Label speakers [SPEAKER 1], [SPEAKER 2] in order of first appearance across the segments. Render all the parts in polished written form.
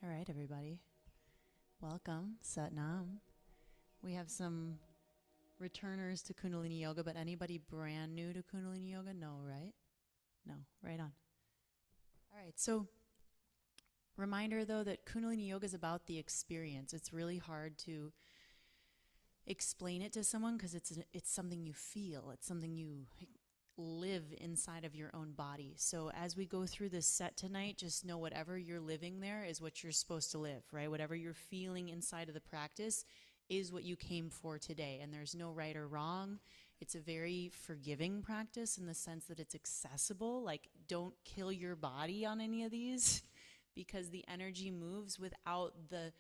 [SPEAKER 1] All right, everybody. Welcome, Satnam. We have some returners to Kundalini Yoga, but anybody brand new to Kundalini Yoga? No, right? No, right on. All right, so reminder though that Kundalini Yoga is about the experience. It's really hard to explain it to someone because it's something you feel. It's something you live inside of your own body. So as we go through this set tonight, just know whatever you're living there is what you're supposed to live, right? Whatever you're feeling inside of the practice is what you came for today. And there's no right or wrong. It's a very forgiving practice in the sense that it's accessible. Like, don't kill your body on any of these because the energy moves without the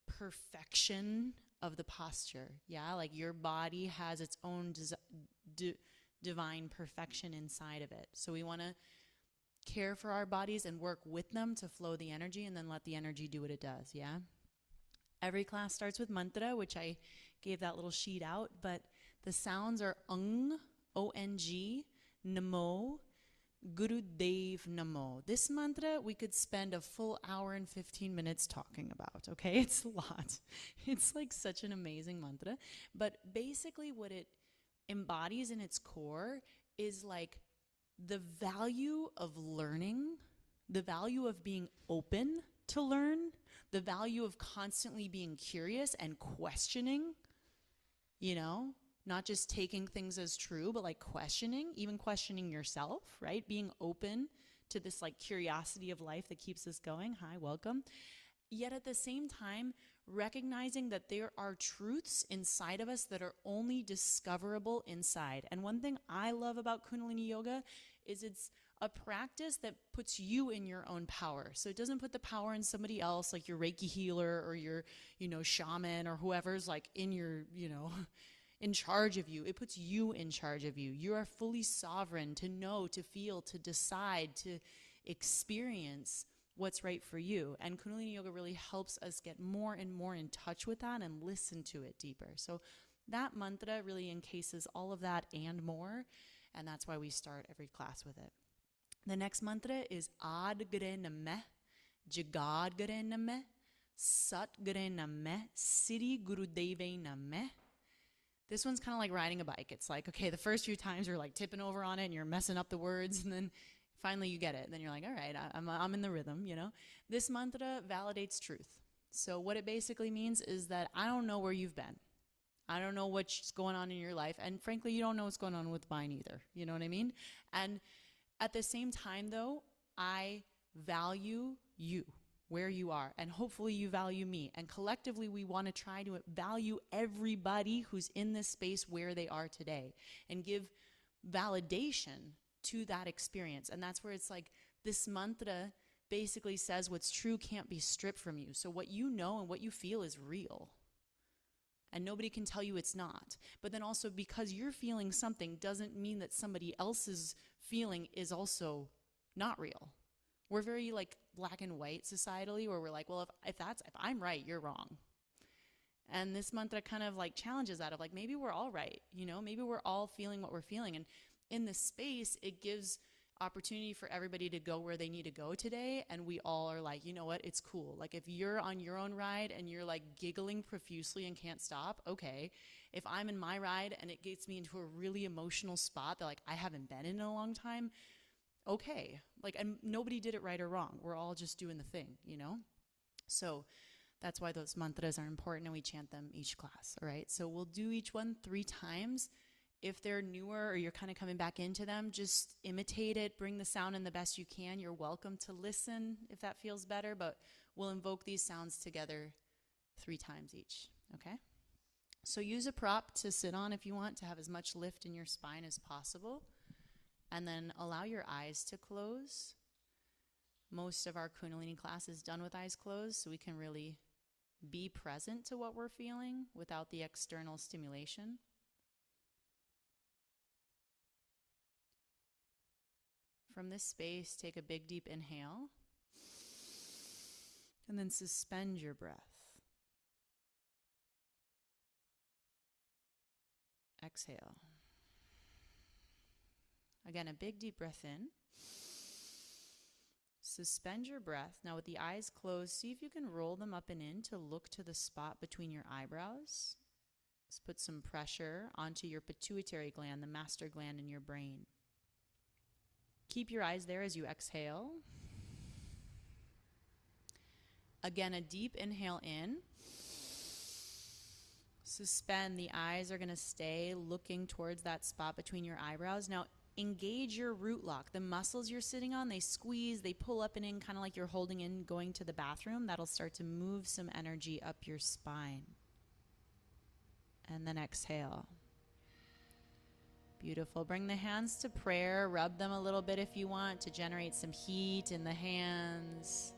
[SPEAKER 1] perfection of the posture. Yeah, like your body has its own divine perfection inside of it. So we want to care for our bodies and work with them to flow the energy and then let the energy do what it does. Yeah. Every class starts with mantra, which I gave that little sheet out, but the sounds are O-N-G, Namo, Guru Dev Namo. This mantra we could spend a full hour and 15 minutes talking about, okay? It's a lot. It's like such an amazing mantra. But basically what it embodies in its core is like the value of learning, the value of being open to learn, the value of constantly being curious and questioning, you know, not just taking things as true, but like questioning, even questioning yourself, right? Being open to this like curiosity of life that keeps us going. Hi, welcome. Yet at the same time, recognizing that there are truths inside of us that are only discoverable inside. And one thing I love about Kundalini Yoga is it's a practice that puts you in your own power. So it doesn't put the power in somebody else, like your Reiki healer or your, shaman or whoever's like in your, in charge of you. It puts you in charge of you. You are fully sovereign to know, to feel, to decide, to experience what's right for you. And Kundalini Yoga really helps us get more and more in touch with that and listen to it deeper. So that mantra really encases all of that and more. And that's why we start every class with it. The next mantra is Ad Gre Name, Jagad Gre Name, Sat Gre Name, Siddhi Guru Deve Name. This one's kind of like riding a bike. It's like, okay, the first few times you're like tipping over on it and you're messing up the words, and then finally you get it. And then you're like, all right, I'm in the rhythm, This mantra validates truth. So what it basically means is that I don't know where you've been. I don't know what's going on in your life. And frankly, you don't know what's going on with mine either. You know what I mean? And at the same time, though, I value you where you are. And hopefully you value me. And collectively, we want to try to value everybody who's in this space where they are today and give validation to that experience. And that's where it's like this mantra basically says what's true can't be stripped from you. So what you know and what you feel is real. And nobody can tell you it's not. But then also because you're feeling something doesn't mean that somebody else's feeling is also not real. We're very like black and white societally where we're like, well, if I'm right, you're wrong. And this mantra kind of like challenges that of like, maybe we're all right, maybe we're all feeling what we're feeling. And in this space, it gives opportunity for everybody to go where they need to go today. And we all are like, you know what, it's cool. Like if you're on your own ride and you're like giggling profusely and can't stop, okay. If I'm in my ride and it gets me into a really emotional spot that like I haven't been in a long time, okay. Like, and nobody did it right or wrong. We're all just doing the thing, So that's why those mantras are important and we chant them each class, all right? So we'll do each one 3 times. If they're newer or you're kind of coming back into them, just imitate it, bring the sound in the best you can. You're welcome to listen if that feels better, but we'll invoke these sounds together 3 times each, okay? So use a prop to sit on if you want to have as much lift in your spine as possible. And then allow your eyes to close. Most of our Kundalini class is done with eyes closed, so we can really be present to what we're feeling without the external stimulation. From this space, take a big, deep inhale. And then suspend your breath. Exhale. Again, a big, deep breath in. Suspend your breath. Now with the eyes closed, see if you can roll them up and in to look to the spot between your eyebrows. Let's put some pressure onto your pituitary gland, the master gland in your brain. Keep your eyes there as you exhale. Again, a deep inhale in. Suspend. The eyes are going to stay looking towards that spot between your eyebrows. Now, engage your root lock. The muscles you're sitting on, they squeeze, they pull up and in, kind of like you're holding in going to the bathroom. That'll start to move some energy up your spine. And then exhale. Beautiful. Bring the hands to prayer. Rub them a little bit if you want to generate some heat in the hands.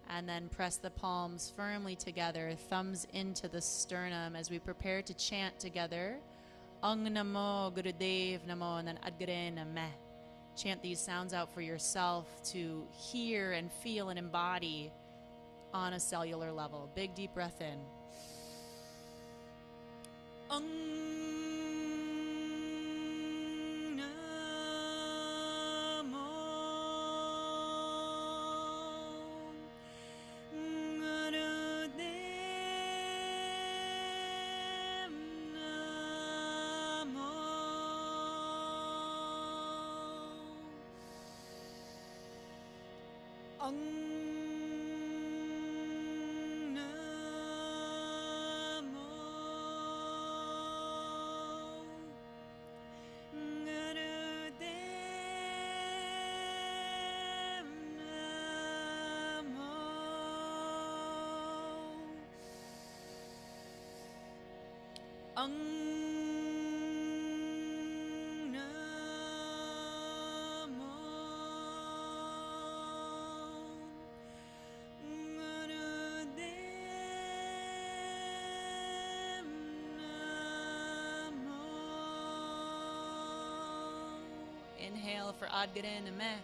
[SPEAKER 1] And then press the palms firmly together, thumbs into the sternum as we prepare to chant together. Ang Namo Gurudev Namo, and then Adgare Nameh. Chant these sounds out for yourself to hear and feel and embody on a cellular level. Big deep breath in. Ang Inhale for Adgare Nameh.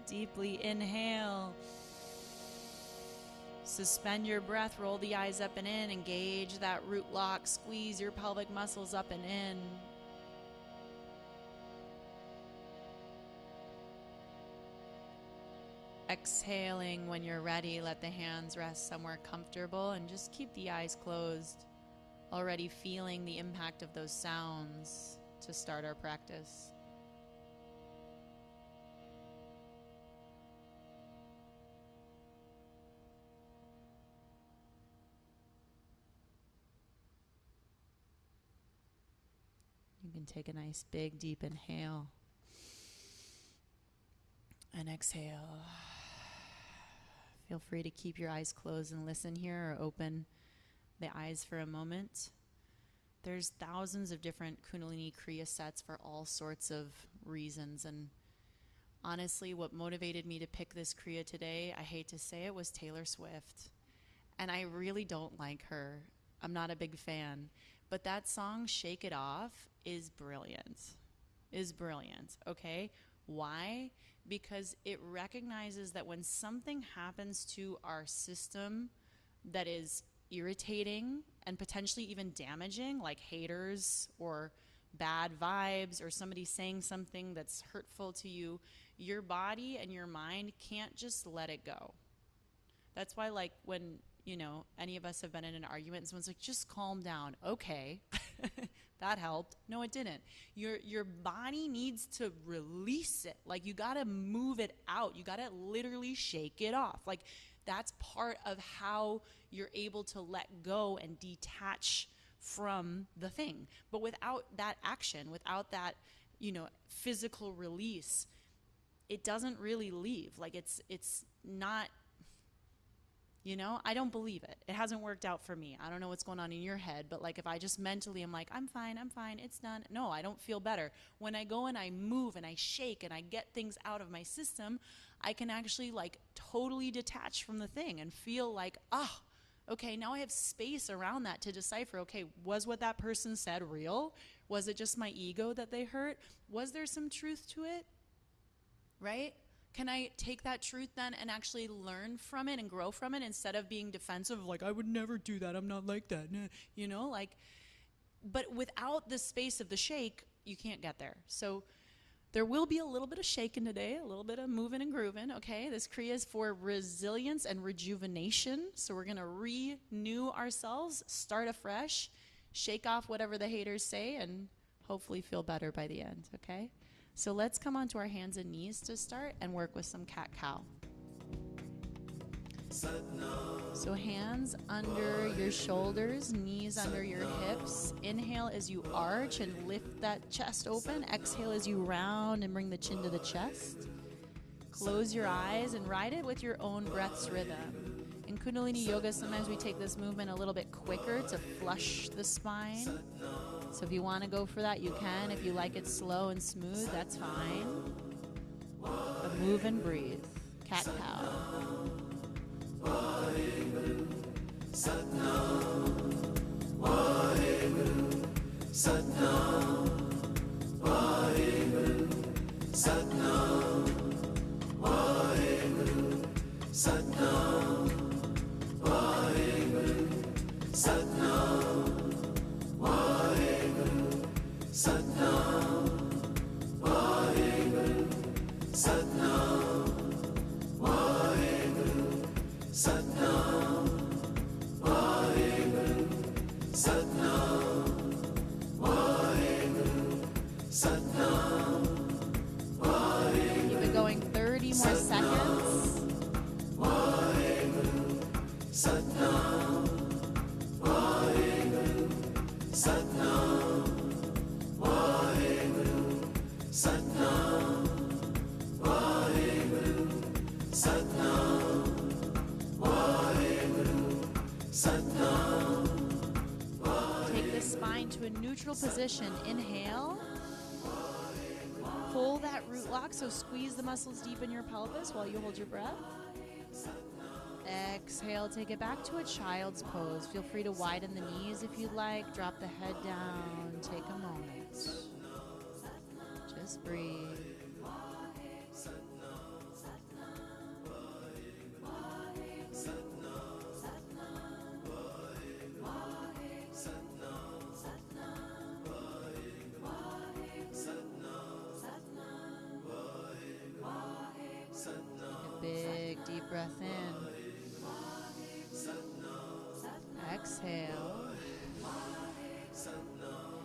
[SPEAKER 1] Deeply inhale. Suspend your breath, roll the eyes up and in, engage that root lock, squeeze your pelvic muscles up and in. Exhaling when you're ready, let the hands rest somewhere comfortable and just keep the eyes closed, already feeling the impact of those sounds to start our practice. You can take a nice big deep inhale and exhale. Feel free to keep your eyes closed and listen here, or open the eyes for a moment. There's thousands of different Kundalini Kriya sets for all sorts of reasons, and honestly, what motivated me to pick this Kriya today, I hate to say it, was Taylor Swift. And I really don't like her. I'm not a big fan. But that song, Shake It Off, is brilliant. Okay? Why? Because it recognizes that when something happens to our system that is irritating and potentially even damaging, like haters or bad vibes or somebody saying something that's hurtful to you, your body and your mind can't just let it go. That's why, like, when, any of us have been in an argument and someone's like, just calm down. Okay. That helped. No, it didn't. Your body needs to release it. Like, you got to move it out. You got to literally shake it off. Like, that's part of how you're able to let go and detach from the thing. But without that action, without that, physical release, it doesn't really leave. Like it's not, I don't believe it. It hasn't worked out for me. I don't know what's going on in your head, but like if I just mentally am like, I'm fine, it's done. No, I don't feel better. When I go and I move and I shake and I get things out of my system, I can actually like totally detach from the thing and feel like, okay, now I have space around that to decipher, okay, was what that person said real? Was it just my ego that they hurt? Was there some truth to it? Right? Can I take that truth then and actually learn from it and grow from it instead of being defensive, like, I would never do that, I'm not like that, but without the space of the shake, you can't get there. So there will be a little bit of shaking today, a little bit of moving and grooving, okay? This Kriya is for resilience and rejuvenation. So we're gonna renew ourselves, start afresh, shake off whatever the haters say, and hopefully feel better by the end, okay? So let's come onto our hands and knees to start and work with some cat-cow. So hands under your shoulders, knees under your hips. Inhale as you arch and lift that chest open. Exhale as you round and bring the chin to the chest. Close your eyes and ride it with your own breath's rhythm. In Kundalini Yoga, sometimes we take this movement a little bit quicker to flush the spine. So if you want to go for that, you can. If you like it slow and smooth, that's fine. But move and breathe. Cat-cow. Position. Inhale. Pull that root lock, so squeeze the muscles deep in your pelvis while you hold your breath. Exhale, take it back to a child's pose. Feel free to widen the knees if you'd like. Drop the head down. Take a moment. Just breathe. Big deep breath in. Exhale.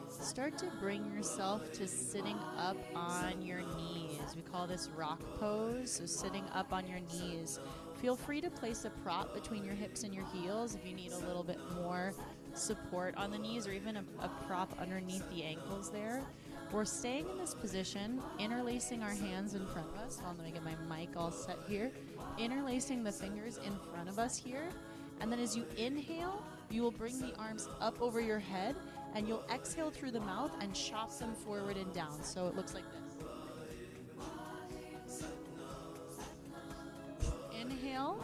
[SPEAKER 1] Start to bring yourself to sitting up on your knees. We call this rock pose, so sitting up on your knees. Feel free to place a prop between your hips and your heels if you need a little bit more support on the knees, or even a prop underneath the ankles there. We're staying in this position, interlacing our hands in front of us. Let me get my mic all set here. Interlacing the fingers in front of us here. And then as you inhale, you will bring the arms up over your head, and you'll exhale through the mouth and chop them forward and down. So it looks like this. Inhale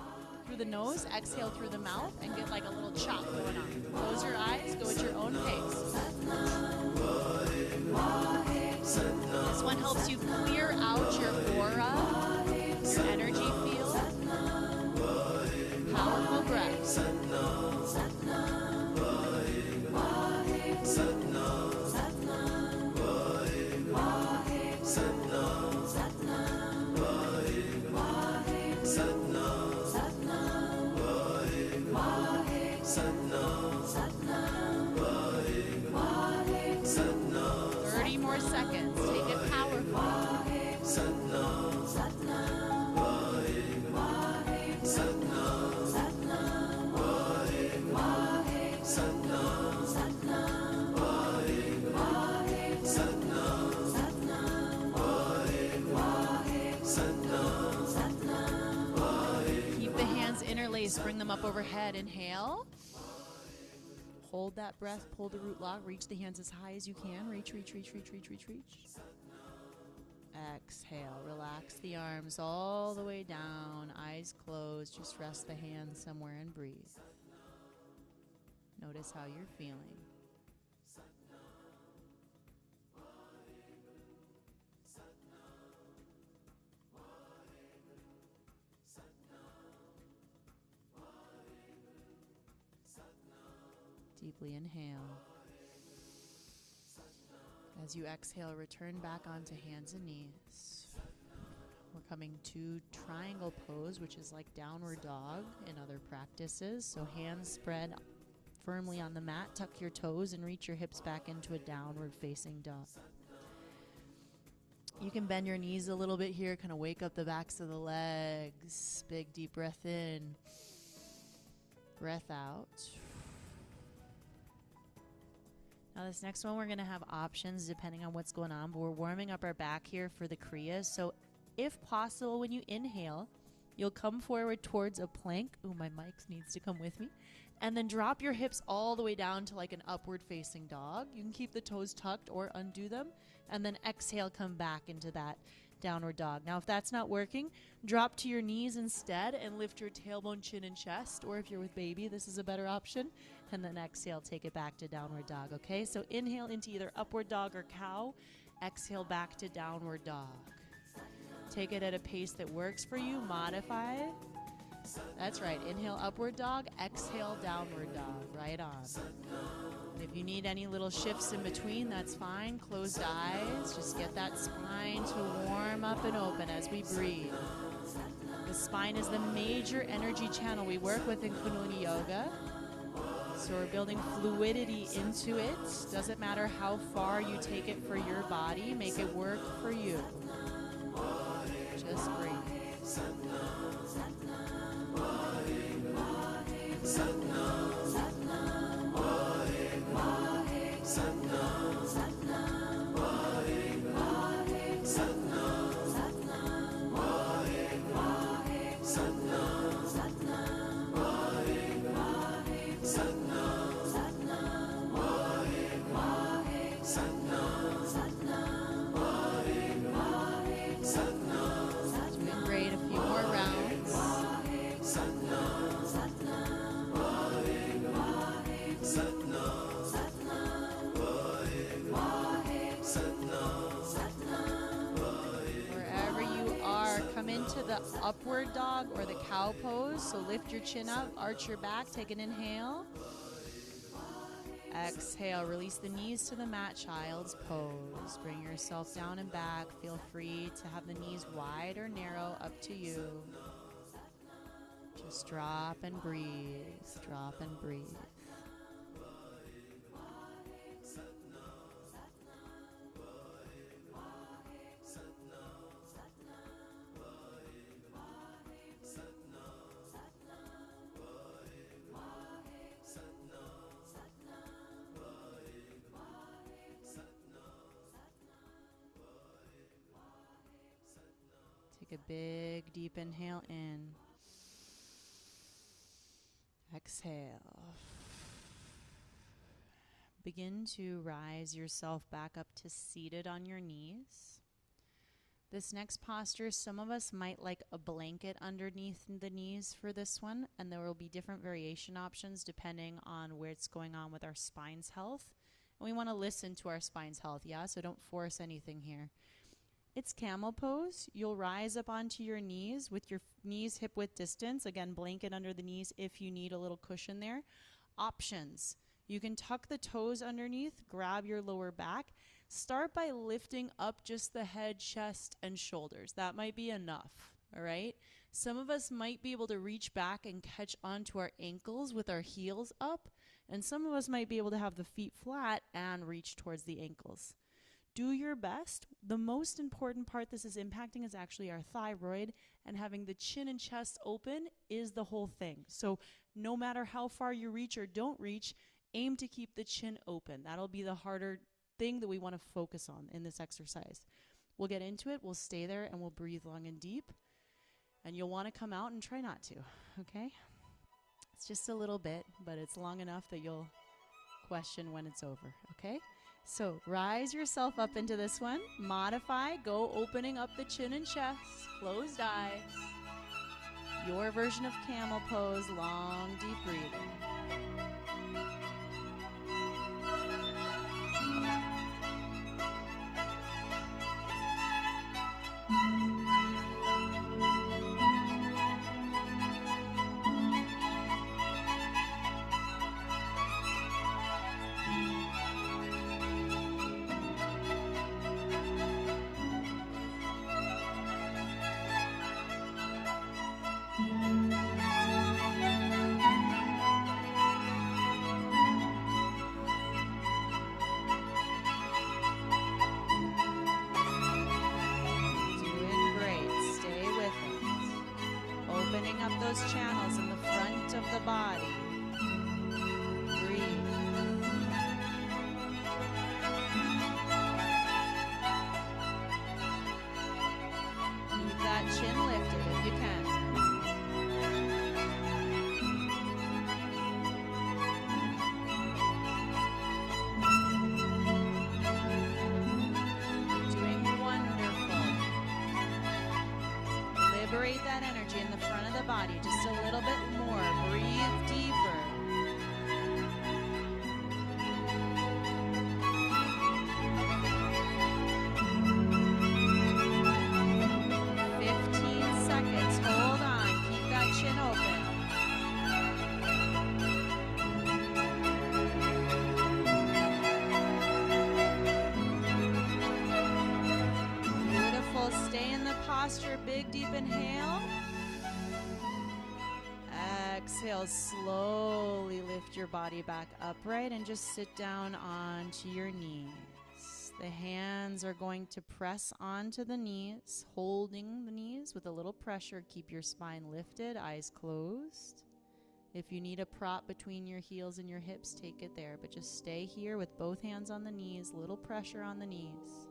[SPEAKER 1] through the nose, exhale through the mouth, and get like a little chop going on. Close your eyes, go at your own pace. This one helps you clear out your aura, your energy field. Powerful breath. Seconds. Take it powerful. them up overhead. Inhale. Hold that breath, pull the root lock, reach the hands as high as you can. Reach, reach, reach, reach, reach, reach, reach. Exhale, relax the arms all the way down, eyes closed, just rest the hands somewhere and breathe. Notice how you're feeling. Deeply inhale. As you exhale, return back onto hands and knees. We're coming to triangle pose, which is like downward dog in other practices. So hands spread firmly on the mat, tuck your toes, and reach your hips back into a downward facing dog. You can bend your knees a little bit here, kind of wake up the backs of the legs. Big deep breath in, breath out. Now this next one, we're going to have options depending on what's going on, but we're warming up our back here for the Kriyas. So if possible, when you inhale, you'll come forward towards a plank. Ooh, my mic needs to come with me. And then drop your hips all the way down to like an upward facing dog. You can keep the toes tucked or undo them. And then exhale, come back into that downward dog. Now, if that's not working, drop to your knees instead and lift your tailbone, chin, and chest. Or if you're with baby, this is a better option. And then exhale, take it back to downward dog, okay? So inhale into either upward dog or cow. Exhale back to downward dog. Take it at a pace that works for you. Modify. That's right. Inhale, upward dog. Exhale, downward dog. Right on. And if you need any little shifts in between, that's fine. Closed eyes. Just get that spine to warm up and open as we breathe. The spine is the major energy channel we work with in Kundalini Yoga. So we're building fluidity into it. Doesn't matter how far you take it for your body. Make it work for you. Just breathe. Upward dog or the cow pose. So lift your chin up, arch your back, take an inhale. Exhale, release the knees to the mat, child's pose. Bring yourself down and back. Feel free to have the knees wide or narrow, up to you. Just drop and breathe, drop and breathe. Take a big, deep inhale in. Exhale. Begin to rise yourself back up to seated on your knees. This next posture, some of us might like a blanket underneath the knees for this one, and there will be different variation options depending on what's going on with our spine's health. And we want to listen to our spine's health, yeah? So don't force anything here. It's camel pose. You'll rise up onto your knees with your knees hip-width distance. Again, blanket under the knees if you need a little cushion there. Options. You can tuck the toes underneath, grab your lower back. Start by lifting up just the head, chest, and shoulders. That might be enough, all right? Some of us might be able to reach back and catch onto our ankles with our heels up, and some of us might be able to have the feet flat and reach towards the ankles. Do your best. The most important part this is impacting is actually our thyroid, and having the chin and chest open is the whole thing. So no matter how far you reach or don't reach, aim to keep the chin open. That'll be the harder thing that we want to focus on in this exercise. We'll get into it. We'll stay there and we'll breathe long and deep. And you'll want to come out and try not to, okay? It's just a little bit, but it's long enough that you'll question when it's over, okay? So rise yourself up into this one. Modify, go opening up the chin and chest, closed eyes. Your version of camel pose, long, deep breathing. Opening up those channels in the front of the body. Breathe. Keep that chin lifted if you can. Doing wonderful. Liberate that energy in the front of the body. Just a little bit more. Breathe deeper. Posture, big deep inhale. Exhale, slowly lift your body back upright and just sit down onto your knees. The hands are going to press onto the knees, holding the knees with a little pressure. Keep your spine lifted, eyes closed. If you need a prop between your heels and your hips, take it there, but just stay here with both hands on the knees, little pressure on the knees,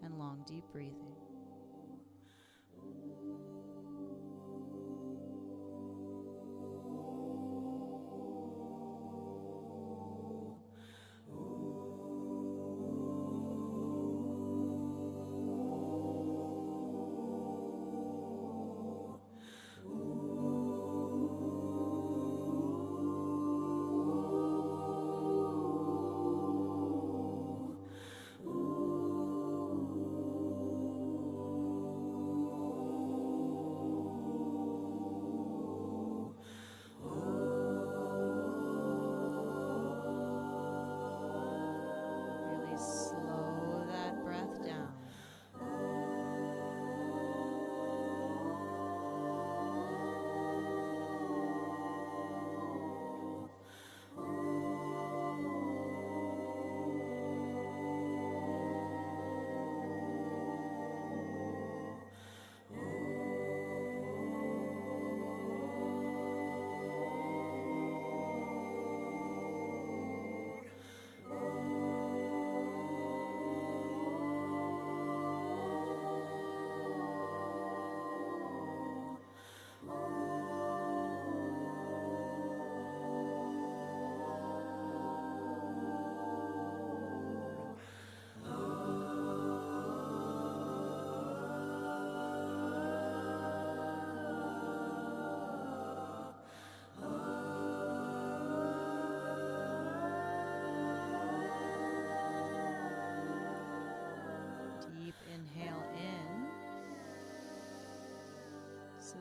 [SPEAKER 1] and long, deep breathing.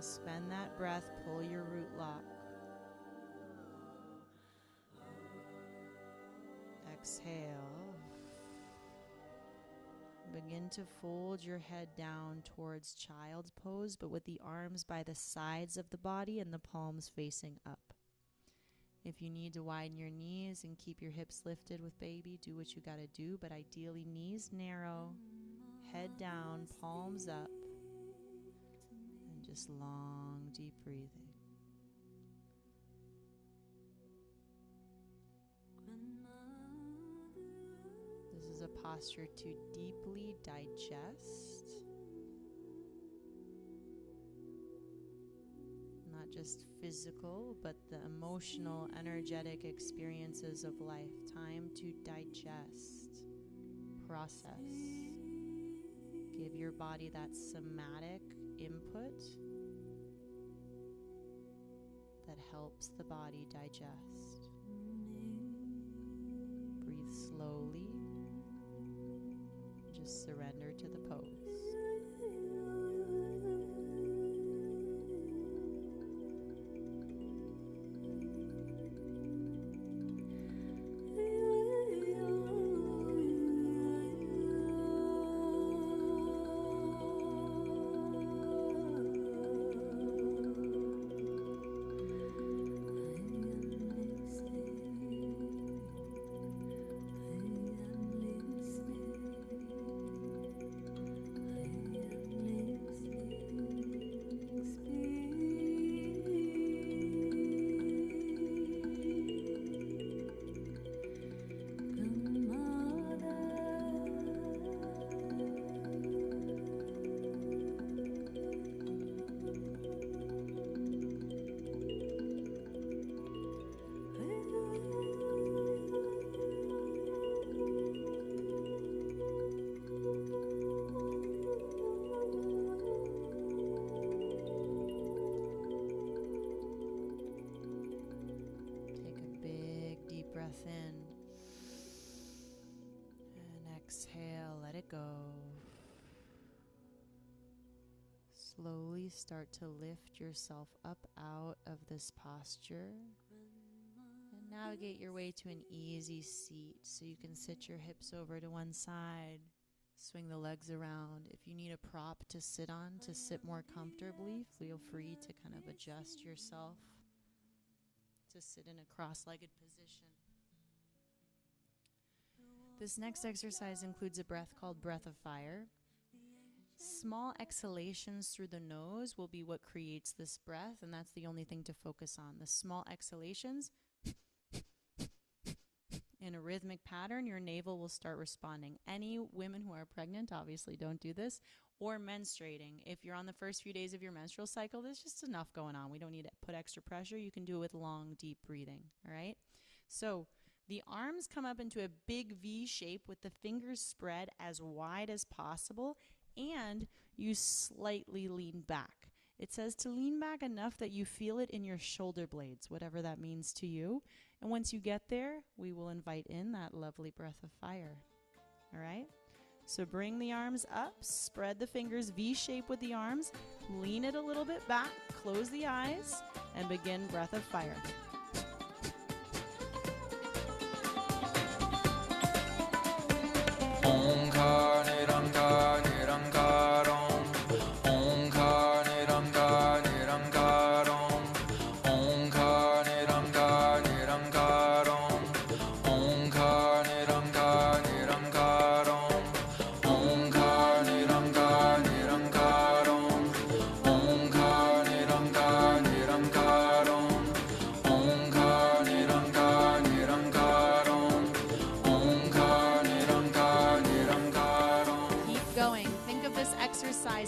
[SPEAKER 1] Suspend that breath, pull your root lock. Exhale. Begin to fold your head down towards child's pose, but with the arms by the sides of the body and the palms facing up. If you need to widen your knees and keep your hips lifted with baby, do what you gotta do, but ideally knees narrow, head down, palms up. Just long, deep breathing. This is a posture to deeply digest, not not just physical, but the emotional, energetic experiences of life. Time to digest, process. Give your body that somatic input that helps the body digest. Breathe slowly. Just surrender to the pose. Breath in and exhale, let it go. Slowly start to lift yourself up out of this posture and navigate your way to an easy seat so you can sit your hips over to one side, swing the legs around. If you need a prop to sit on to sit more comfortably, feel free to kind of adjust yourself to sit in a cross-legged position. This next exercise includes a breath called breath of fire. Small exhalations through the nose will be what creates this breath, and that's the only thing to focus on. The small exhalations, in a rhythmic pattern, your navel will start responding. Any women who are pregnant, obviously don't do this, or menstruating. If you're on the first few days of your menstrual cycle, there's just enough going on. We don't need to put extra pressure. You can do it with long, deep breathing, all right? So the arms come up into a big V shape with the fingers spread as wide as possible, and you slightly lean back. It says to lean back enough that you feel it in your shoulder blades, whatever that means to you. And once you get there, we will invite in that lovely breath of fire. All right? So bring the arms up, spread the fingers V shape with the arms, lean it a little bit back, close the eyes, and begin breath of fire.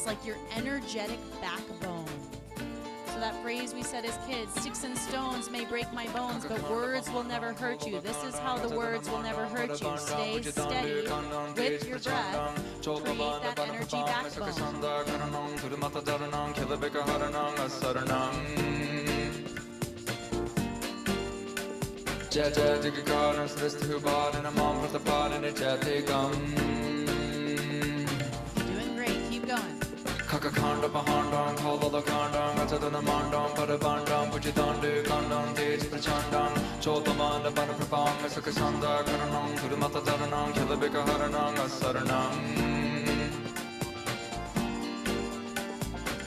[SPEAKER 1] Like your energetic backbone. So that phrase we said as kids, sticks and stones may break my bones, but words will never hurt you. This is how the words will never hurt you. Stay steady with your breath. Create that energy backbone. Doing great, keep going. Kakakanda Bahandam, Kalvala Kandam, Atadana Mandam, Padabandam, Puchitandu, Kandam, Tej Prachandam, Chotamanda Panaprapam, Sakasanda, Karanam, Kurumata Taranam, Kilabika Haranam, Asaranam.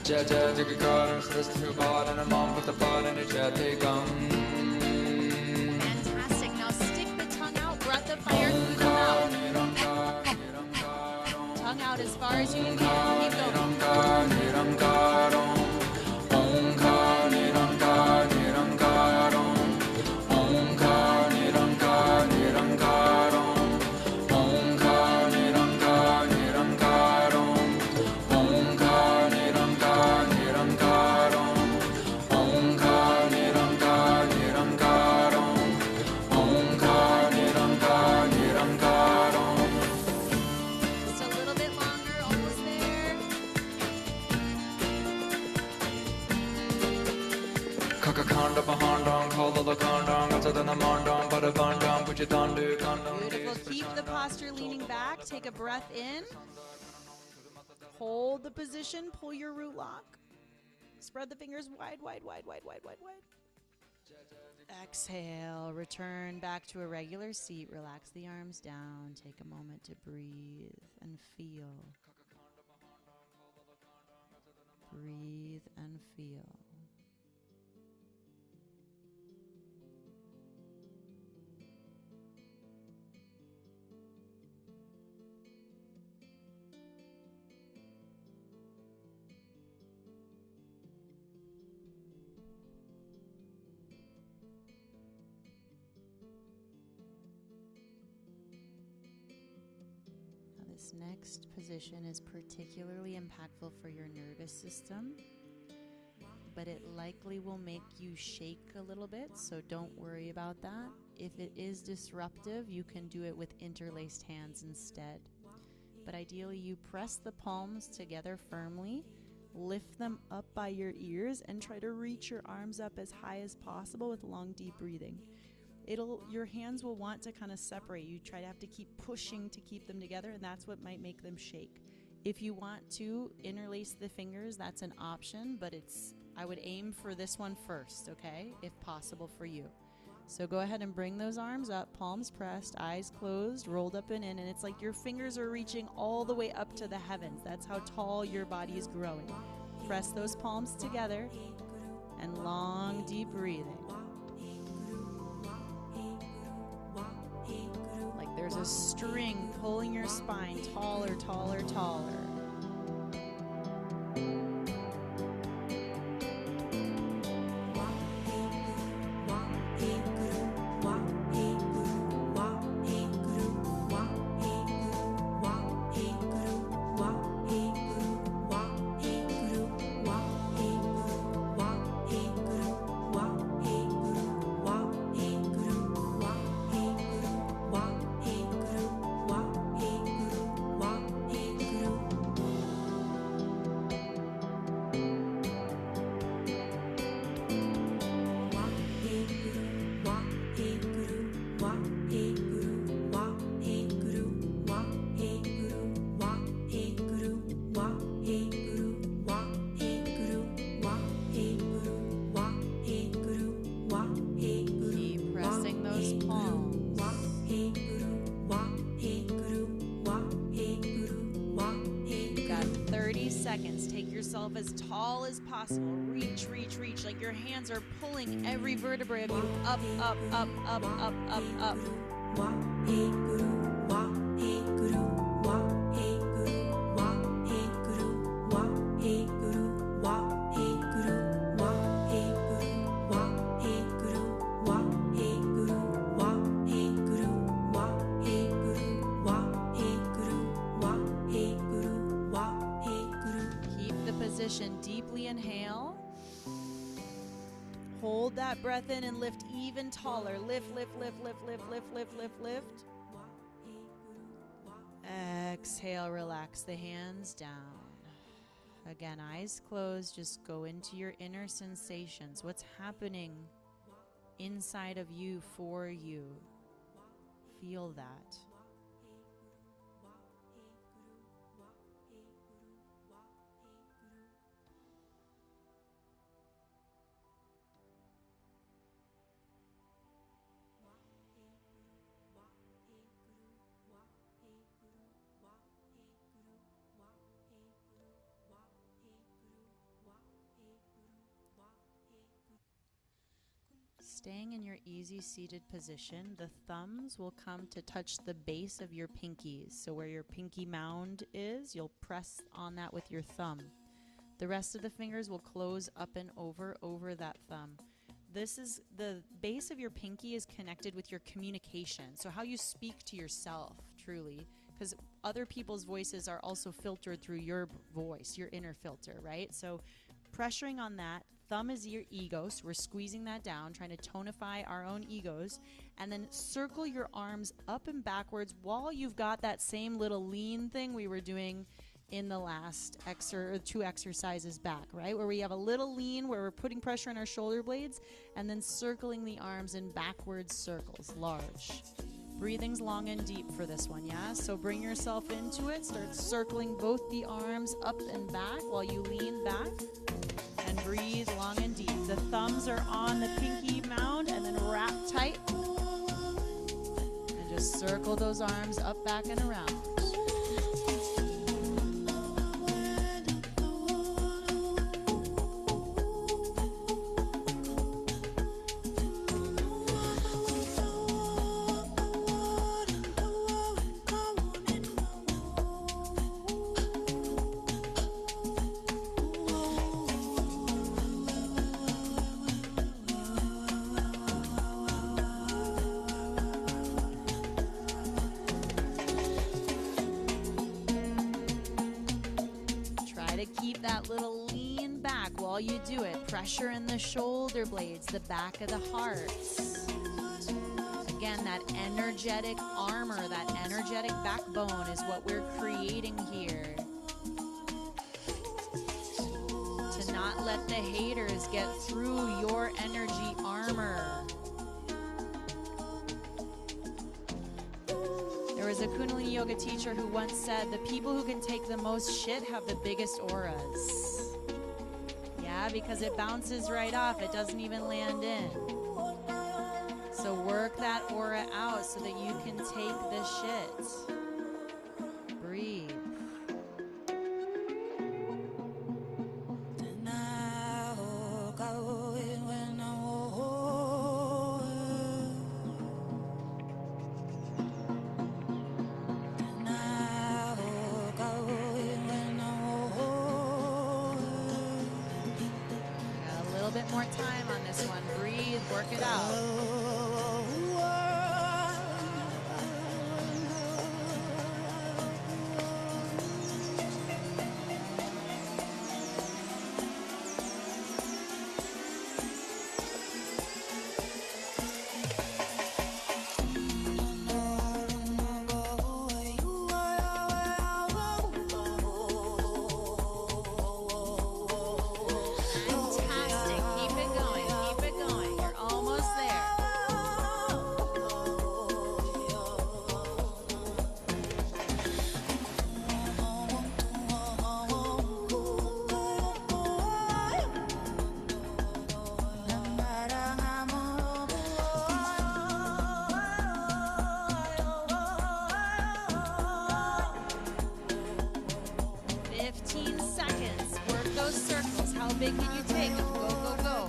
[SPEAKER 1] Jaja Jigakaram, Sristu Badan, Mam Patapadan, Jatigam. Fantastic. Now stick the tongue out, breath of fire through the mouth. Tongue out as far as you can. Keep going. Beautiful. Keep the posture leaning back. Take a breath in. Hold the position. Pull your root lock. Spread the fingers wide, wide, wide, wide, wide, wide, wide. Exhale. Return back to a regular seat. Relax the arms down. Take a moment to breathe and feel. Breathe and feel. This next position is particularly impactful for your nervous system, but it likely will make you shake a little bit, so don't worry about that. If it is disruptive, you can do it with interlaced hands instead. But ideally, you press the palms together firmly, lift them up by your ears, and try to reach your arms up as high as possible with long, deep breathing. Your hands will want to kind of separate. You try to have to keep pushing to keep them together, and that's what might make them shake. If you want to interlace the fingers, that's an option, but I would aim for this one first, okay, if possible for you. So go ahead and bring those arms up, palms pressed, eyes closed, rolled up and in, and it's like your fingers are reaching all the way up to the heavens. That's how tall your body is growing. Press those palms together and long, deep breathing. There's a string pulling your spine taller, taller, taller. Take yourself as tall as possible. Reach, reach, reach. Like your hands are pulling every vertebrae of you up, up, up, up, up, up, up. Deeply inhale. Hold that breath in and lift even taller. Lift, lift, lift, lift, lift, lift, lift, lift, lift. Exhale, relax the hands down. Again, eyes closed. Just go into your inner sensations. What's happening inside of you for you? Feel that. Staying in your easy seated position, the thumbs will come to touch the base of your pinkies. So where your pinky mound is, you'll press on that with your thumb. The rest of the fingers will close up and over that thumb. This is the base of your pinky is connected with your communication. So how you speak to yourself, truly, because other people's voices are also filtered through your voice, your inner filter, right? So pressuring on that. Thumb is your ego, so we're squeezing that down, trying to tonify our own egos, and then circle your arms up and backwards while you've got that same little lean thing we were doing in the last two exercises back, right? Where we have a little lean, where we're putting pressure on our shoulder blades, and then circling the arms in backwards circles, large. Breathing's long and deep for this one, yeah? So bring yourself into it. Start circling both the arms up and back while you lean back. And breathe long and deep. The thumbs are on the pinky mound, and then wrap tight. And just circle those arms up, back, and around. Keep that little lean back while you do it. Pressure in the shoulder blades, the back of the heart. Again, that energetic armor, that energetic backbone is what we're creating here. To not let the haters get through your energy armor. There was a Kundalini yoga teacher who once said, the people who can take the most shit have the biggest auras. Yeah, because it bounces right off. It doesn't even land in. So work that aura out so that you can take the shit. Breathe. Bit more time on this one. Breathe, work it out. 15 seconds. Work those circles. How big can you take them? Go, go, go.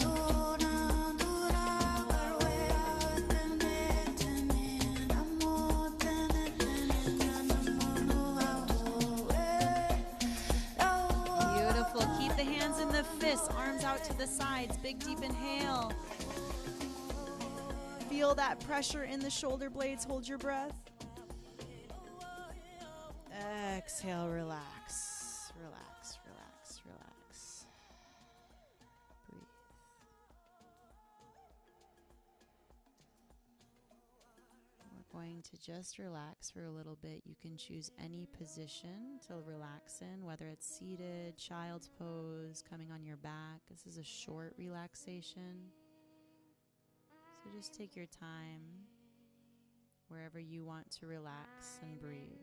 [SPEAKER 1] Beautiful. Keep the hands in the fists. Arms out to the sides. Big, deep inhale. Feel that pressure in the shoulder blades. Hold your breath. Exhale, relax, relax, relax, relax. Breathe. We're going to just relax for a little bit. You can choose any position to relax in, whether it's seated, child's pose, coming on your back. This is a short relaxation. So just take your time wherever you want to relax and breathe.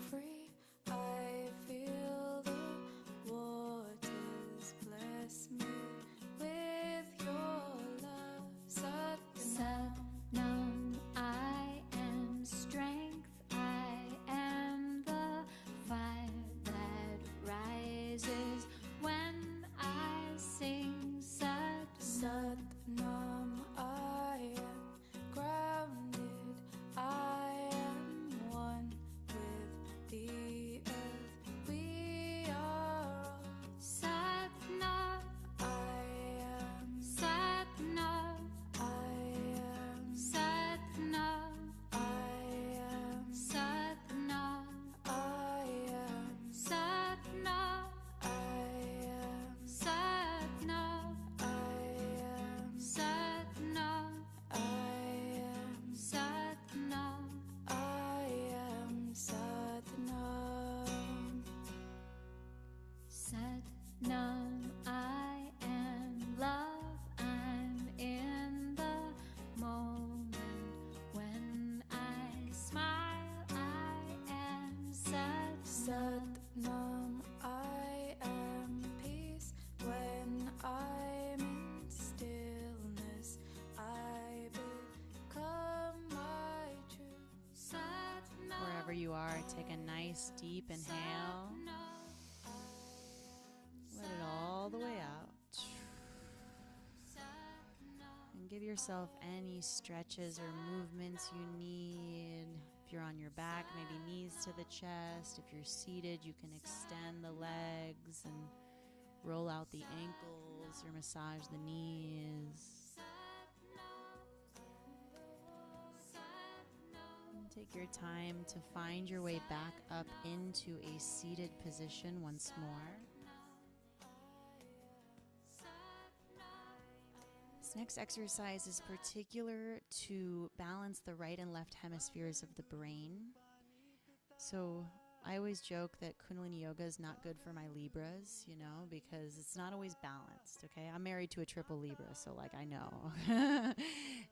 [SPEAKER 2] Free.
[SPEAKER 1] right, take a nice deep inhale. Let it all the way out. And give yourself any stretches or movements you need. If you're on your back, maybe knees to the chest. If you're seated, you can extend the legs and roll out the ankles or massage the knees. And take your time to find your way back up into a seated position once more. This next exercise is particular to balance the right and left hemispheres of the brain. So I always joke that Kundalini Yoga is not good for my Libras, you know, because it's not always balanced, okay? I'm married to a triple Libra, so like I know.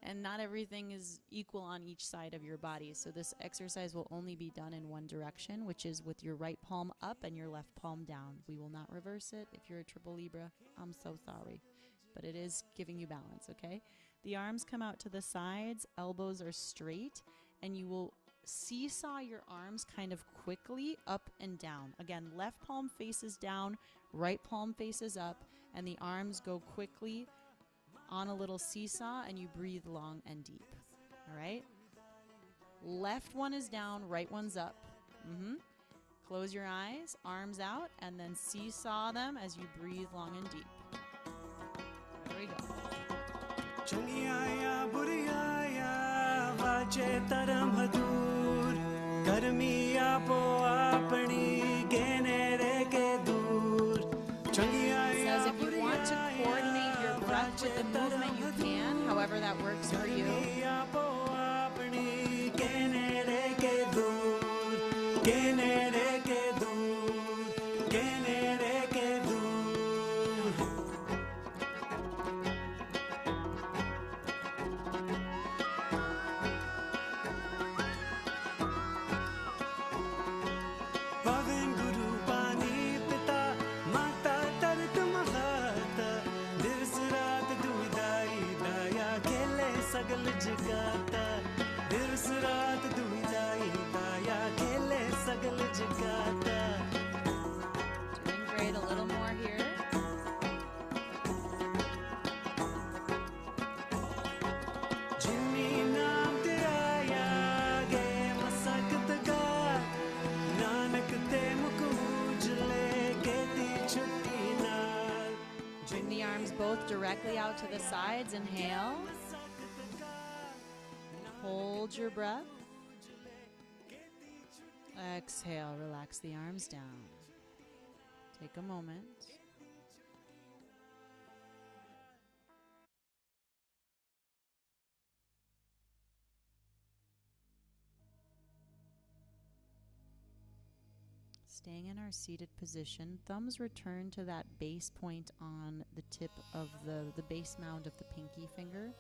[SPEAKER 1] And not everything is equal on each side of your body. So this exercise will only be done in one direction, which is with your right palm up and your left palm down. We will not reverse it. If you're a triple Libra, I'm so sorry. But it is giving you balance, okay? The arms come out to the sides, elbows are straight, and you will seesaw your arms kind of quickly up and down. Again, left palm faces down, right palm faces up, and the arms go quickly on a little seesaw, and you breathe long and deep, all right? Left one is down, right one's up. Close your eyes, arms out, and then seesaw them as you breathe long and deep. There we go. It says if you want to coordinate your breath with the movement, you can, however that works for you. Doing great, a little more here. Bring the arms both directly out to the sides. Inhale. Hold your breath. Exhale, relax the arms down. Take a moment. Staying in our seated position, thumbs return to that base point on the tip of the base mound of the pinky finger.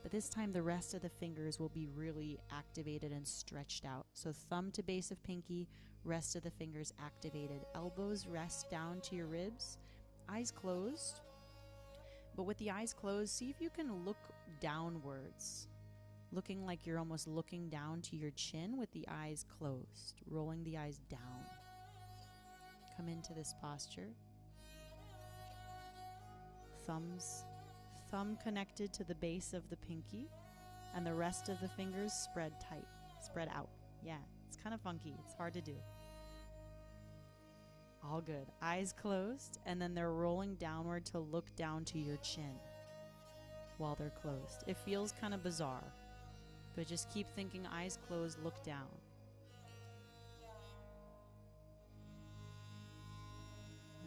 [SPEAKER 1] But this time the rest of the fingers will be really activated and stretched out. So thumb to base of pinky, rest of the fingers activated. Elbows rest down to your ribs, eyes closed. But with the eyes closed, see if you can look downwards, looking like you're almost looking down to your chin with the eyes closed, rolling the eyes down. Come into this posture. Thumb connected to the base of the pinky, and the rest of the fingers spread tight, spread out. Yeah, it's kind of funky. It's hard to do. All good. Eyes closed, and then they're rolling downward to look down to your chin while they're closed. It feels kind of bizarre, but just keep thinking eyes closed, look down.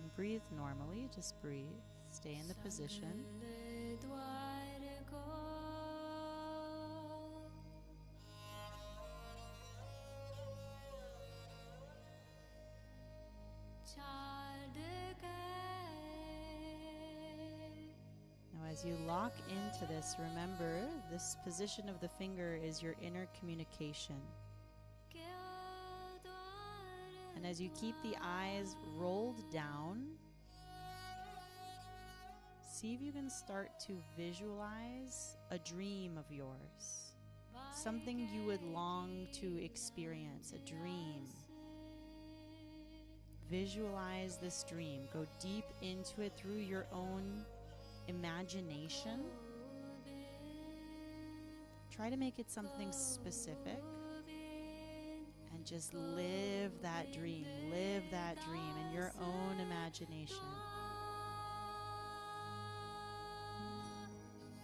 [SPEAKER 1] And breathe normally. Just breathe. Stay in the position. Now, as you lock into this, remember this position of the finger is your inner communication. And as you keep the eyes rolled down, see if you can start to visualize a dream of yours, something you would long to experience, a dream. visualize this dream. Go deep into it through your own imagination. Try to make it something specific and just live that dream. Live that dream in your own imagination.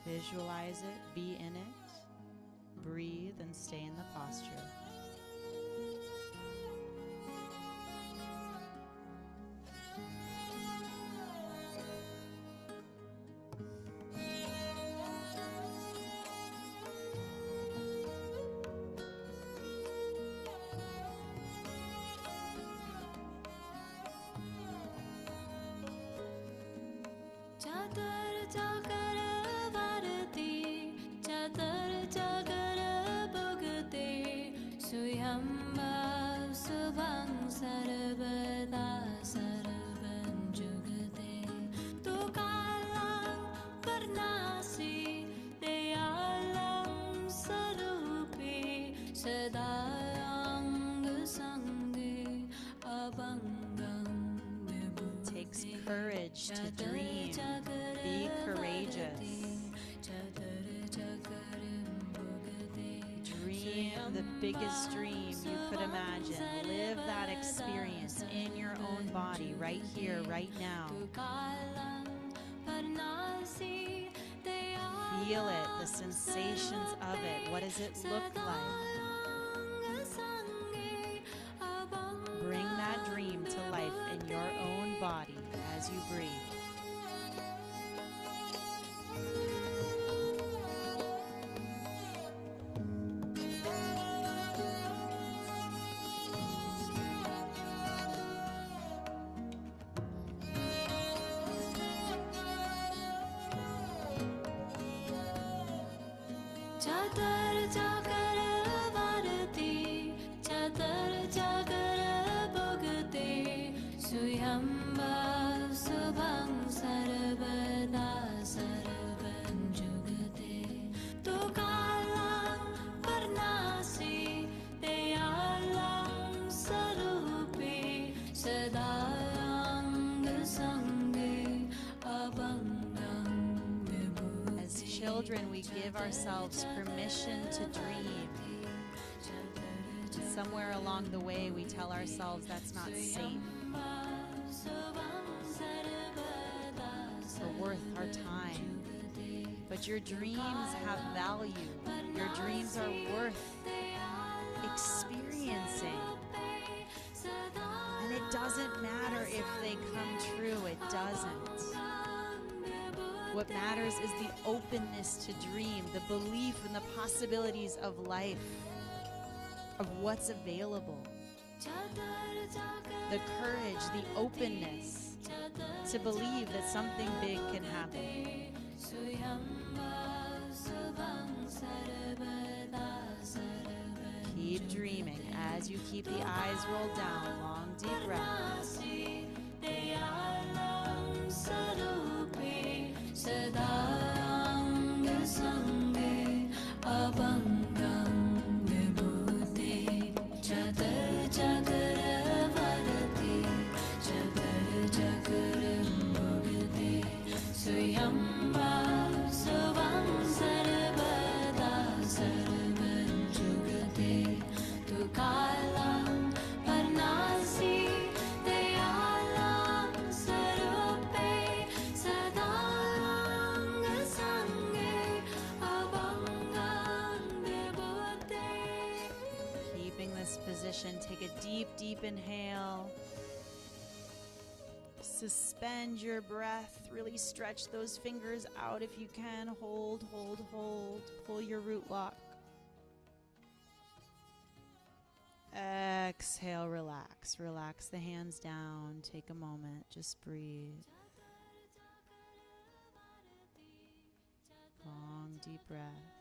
[SPEAKER 1] Visualize it, be in it, breathe, and stay in the posture. Takes courage to dream. Be courageous. Dream the biggest dream you could imagine. Live that experience in your own body, right here, right now. Feel it, the sensations of it. What does it look like? Bring that dream to life in your own body as you breathe. As children, we give ourselves permission to dream. Somewhere along the way, we tell ourselves that's not safe or worth our time. But your dreams have value. Your dreams are worth experiencing. And it doesn't matter if they come true. It doesn't. What matters is the openness to dream, the belief in the possibilities of life, of what's available. The courage, the openness to believe that something big can happen. Keep dreaming as you keep the eyes rolled down. Long, deep breaths. Position. Take a deep, deep inhale. Suspend your breath. Really stretch those fingers out if you can. Hold, hold, hold. Pull your root lock. Exhale, relax. Relax the hands down. Take a moment. Just breathe. Long, deep breath.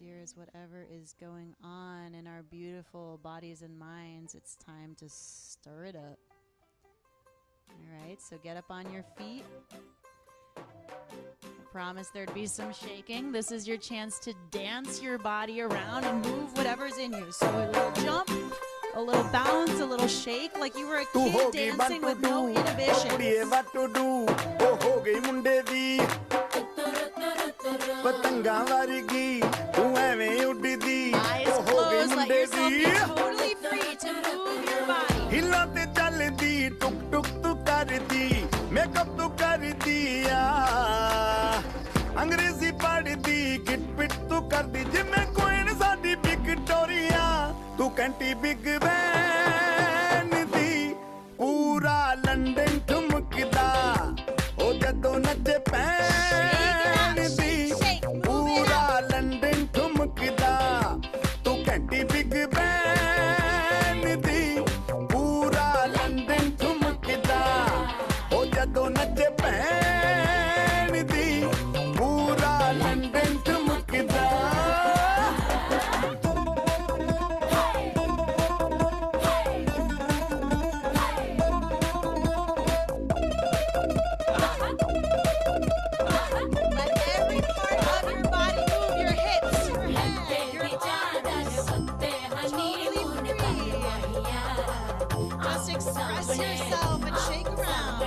[SPEAKER 1] dears, whatever is going on in our beautiful bodies and minds, it's time to stir it up. All right, so get up on your feet. I promise there'd be some shaking. This is your chance to dance your body around and move whatever's in you. So a little jump, a little bounce, a little shake, like you were a kid dancing with no inhibition. Eyes closed, let yourself be totally free to move your body.
[SPEAKER 2] अंग्रेजी पढ़दी Git पिट तू कर दी जिम्मे coin साडी Victoria तू कंटी Big Ben दी पूरा London ठुमकदा ओ जदों नचे pan दी पूरा लंदन ठुमकदा तू कंटी बिग बैन दी पूरा लंदन ठुमकदा ओ जदों नचे पैन दी पूरा London ठुमकदा
[SPEAKER 1] Let every part of your body move, your hips, your head, your arms. Totally free. Just express yourself and shake around.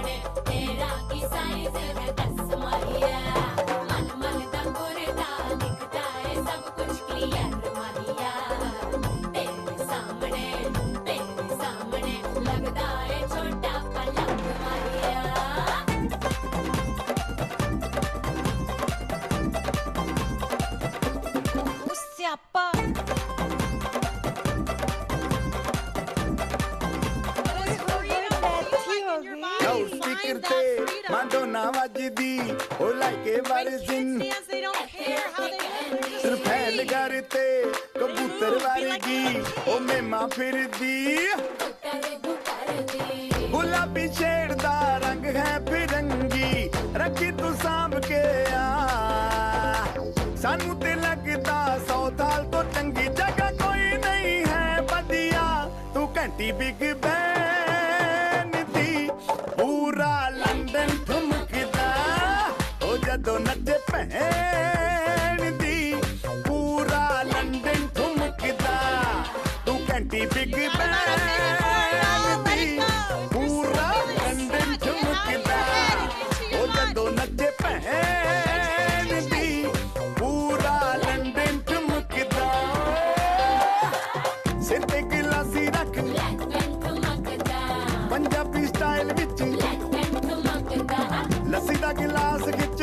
[SPEAKER 2] Loudspeaker te Madonna vajdi o like varsin
[SPEAKER 1] They don't care how they look.
[SPEAKER 2] Sirphel garte kabutar vargi o mema firdi Gulabi shade da rang hai firangi rakhi tu saam ke aa sanu te lagda 100 saal to changi jagah koi nahi hai badiya tu kanti big ben di pura london thumkda o jadon nache pehn di pura london thumkda tu kanti big ben di pura london thumkda o jadon nache pehn di pura london thumkda sir te gilasi rakh Punjabi style विच लस्सी दा गिलास खिच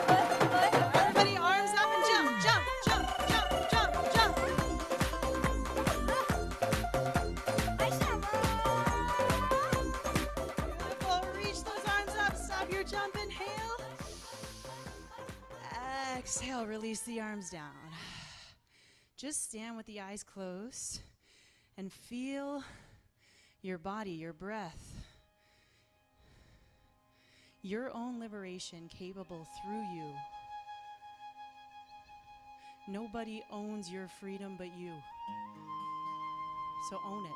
[SPEAKER 1] Everybody, arms up and jump, jump, jump, jump, jump, jump. Beautiful. Reach those arms up. Stop your jump. Inhale. Exhale. Release the arms down. Just stand with the eyes closed and feel your body, your breath, your own liberation capable through you. Nobody owns your freedom but you. So own it.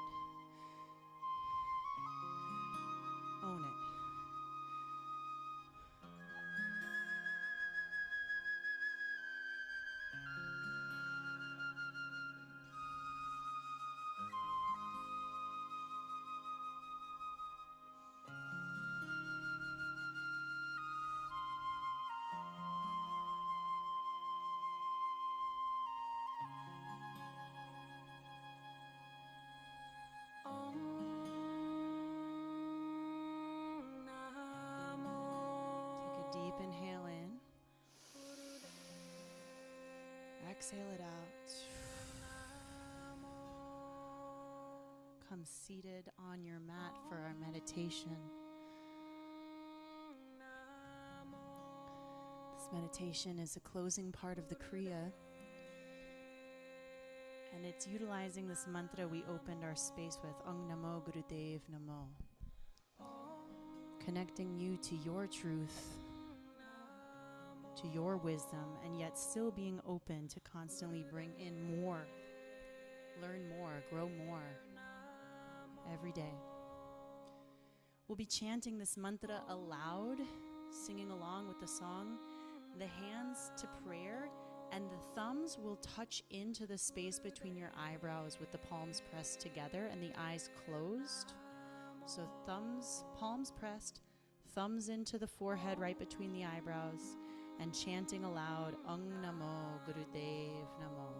[SPEAKER 1] Own it. Take a deep inhale in. Exhale it out. Come seated on your mat for our meditation. This meditation is a closing part of the Kriya, and it's utilizing this mantra we opened our space with, Om Namo Gurudev Namo, connecting you to your truth, to your wisdom, and yet still being open to constantly bring in more, learn more, grow more every day. We'll be chanting this mantra aloud, singing along with the song, the hands to prayer, and the thumbs will touch into the space between your eyebrows with the palms pressed together and the eyes closed. So thumbs, palms pressed, thumbs into the forehead right between the eyebrows, and chanting aloud, Om Namo Gurudev Namo.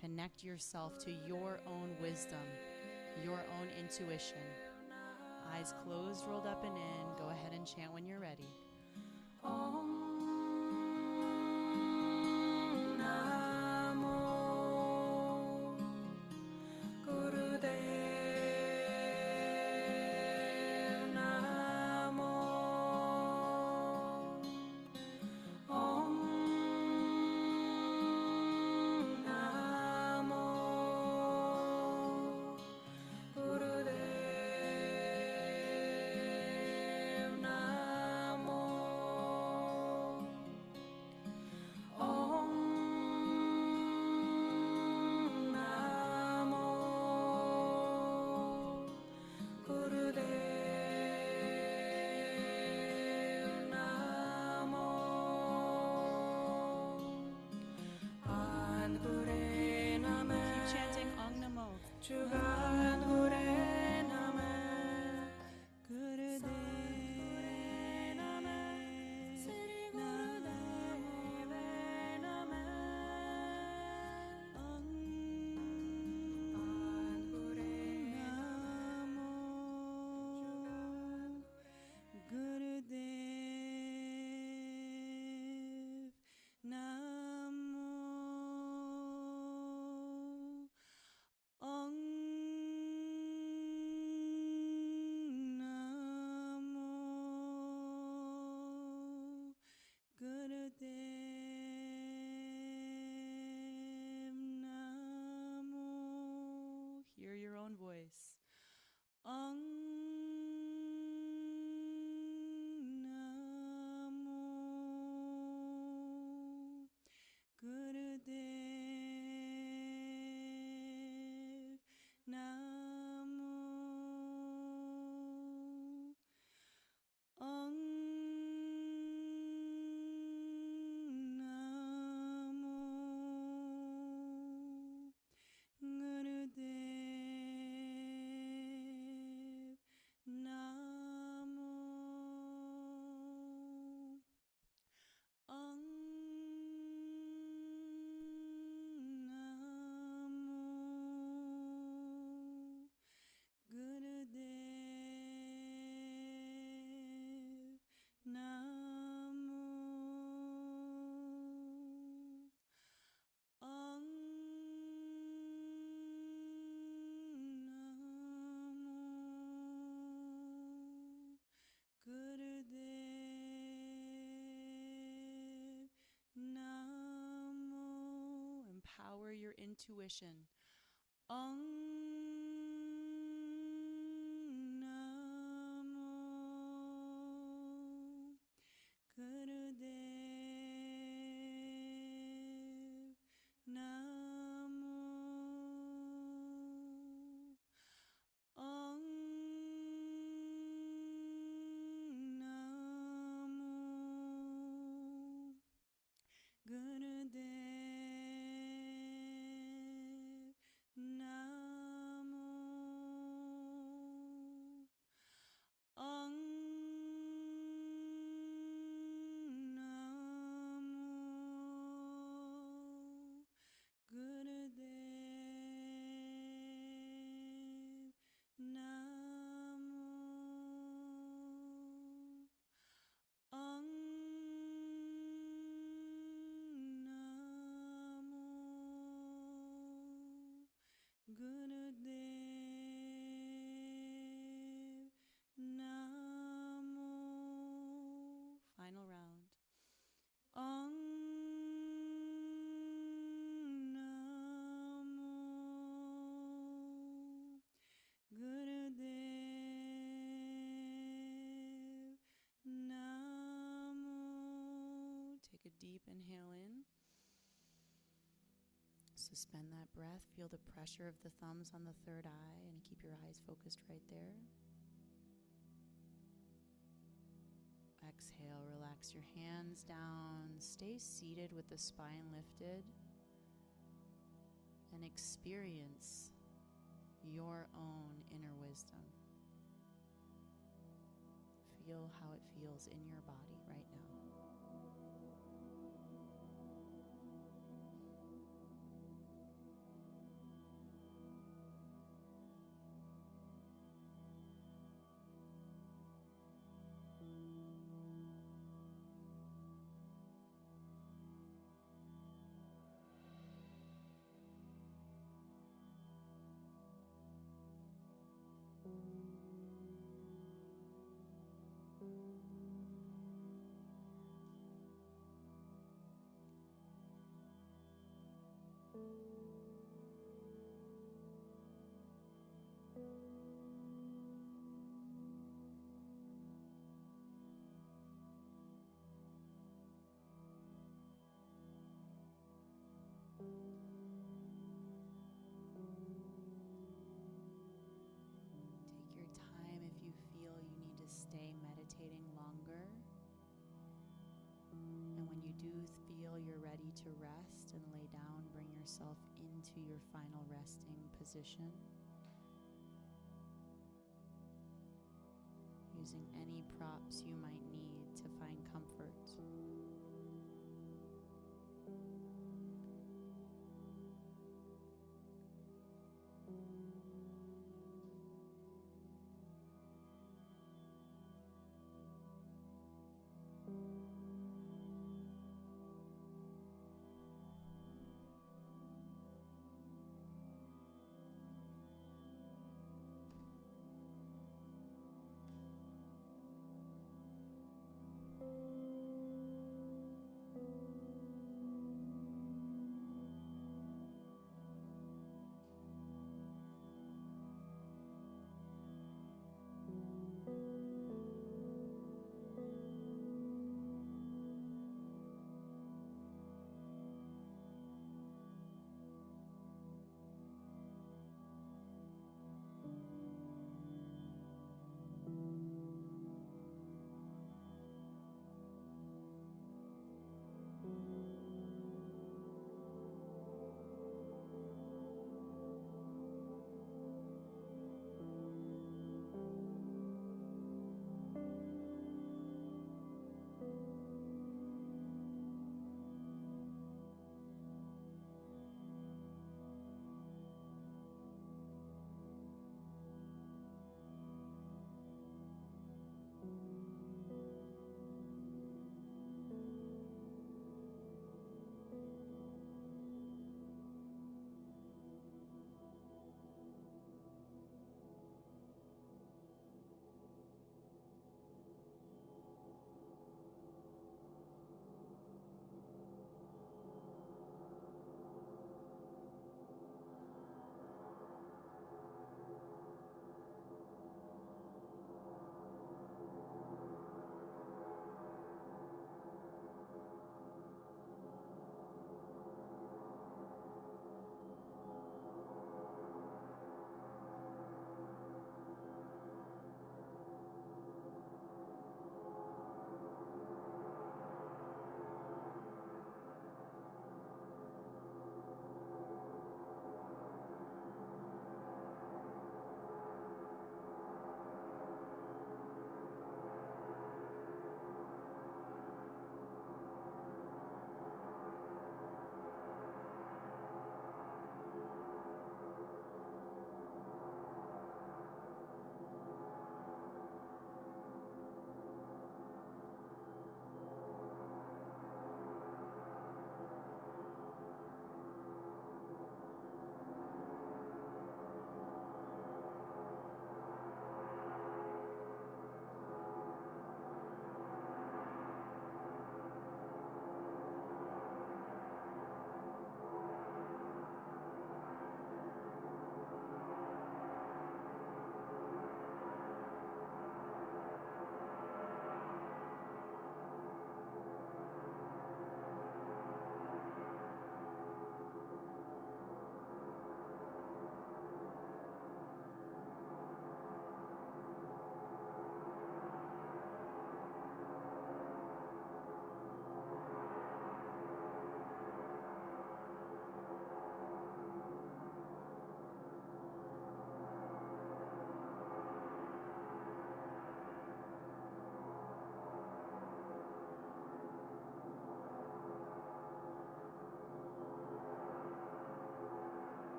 [SPEAKER 1] Connect yourself to your own wisdom, your own intuition. Eyes closed, rolled up and in. Go ahead and chant when you're ready. Hear your own voice. Om Namo Gurudev Namo. Om Namo Gurudev Namo. Om Namo Gurudev Namo. Om Namo Gurudev Namo. Empower your intuition. Om Namo Gurudev Namo. Om Namo Gurudev Namo. deep inhale in. Suspend that breath. Feel the pressure of the thumbs on the third eye and keep your eyes focused right there. Exhale, relax your hands down. Stay seated with the spine lifted and experience your own inner wisdom. Feel how it feels in your body right now. Take your time if you feel you need to stay meditating longer. And when you do feel you're ready to rest and lay down, bring yourself into your final resting position. Using any props you might need to find comfort.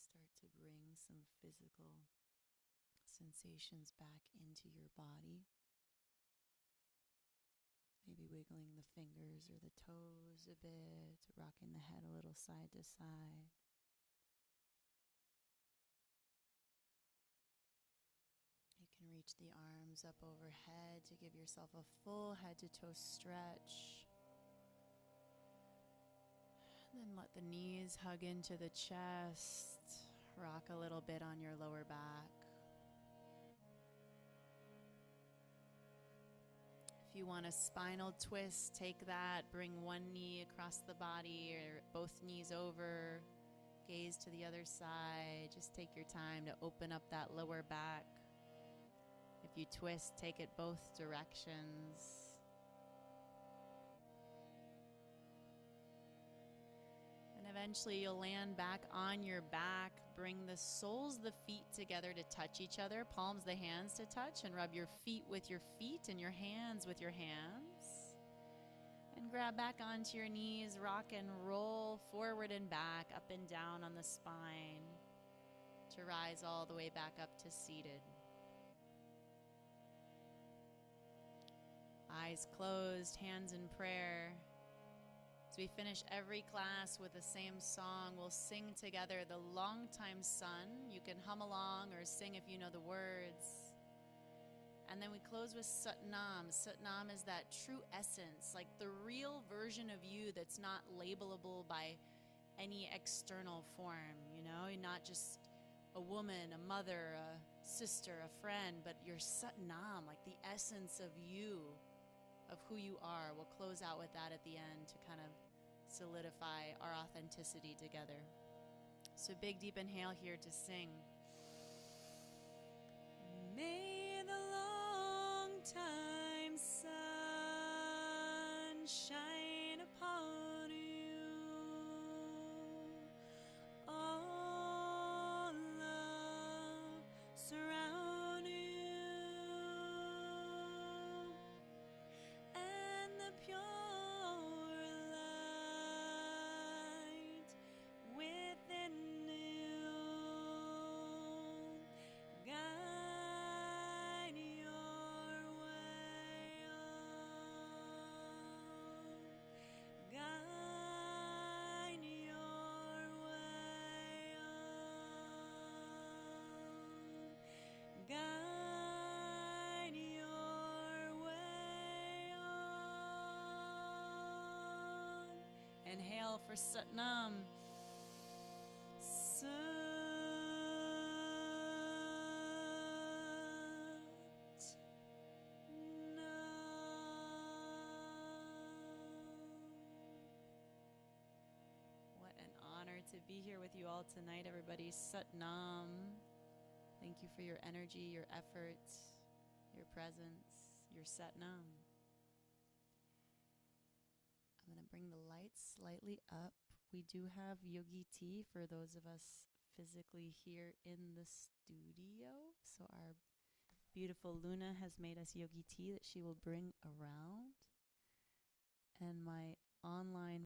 [SPEAKER 1] start to bring some physical sensations back into your body. Maybe wiggling the fingers or the toes a bit, rocking the head a little side to side. You can reach the arms up overhead to give yourself a full head to toe stretch. And then let the knees hug into the chest. Rock a little bit on your lower back. If you want a spinal twist, take that. Bring one knee across the body or both knees over. Gaze to the other side. Just take your time to open up that lower back. If you twist, take it both directions. And eventually you'll land back on your back. Bring the soles of the feet together to touch each other. Palms of the hands to touch, and rub your feet with your feet and your hands with your hands. And grab back onto your knees. Rock and roll forward and back, up and down on the spine, to rise all the way back up to seated. Eyes closed, hands in prayer. As we finish every class with the same song, we'll sing together The Longtime Sun. You can hum along or sing if you know the words. And then we close with Satnam. Satnam is that true essence, like the real version of you that's not labelable by any external form, you know? You're not just a woman, a mother, a sister, a friend, but you're Satnam, like the essence of you, of who you are. We'll close out with that at the end to kind of solidify our authenticity together. So big deep inhale here to sing. May the long time sun shine upon you. All love surround you. And the pure light within you guide your way on. Guide your way on. Guide your way on. Inhale for Satnam. What an honor to be here with you all tonight, everybody. Satnam. Thank you for your energy, your effort, your presence, your Satnam. I'm going to bring the lights slightly up. We do have yogi tea for those of us physically here in the studio. So our beautiful Luna has made us yogi tea that she will bring around. And my online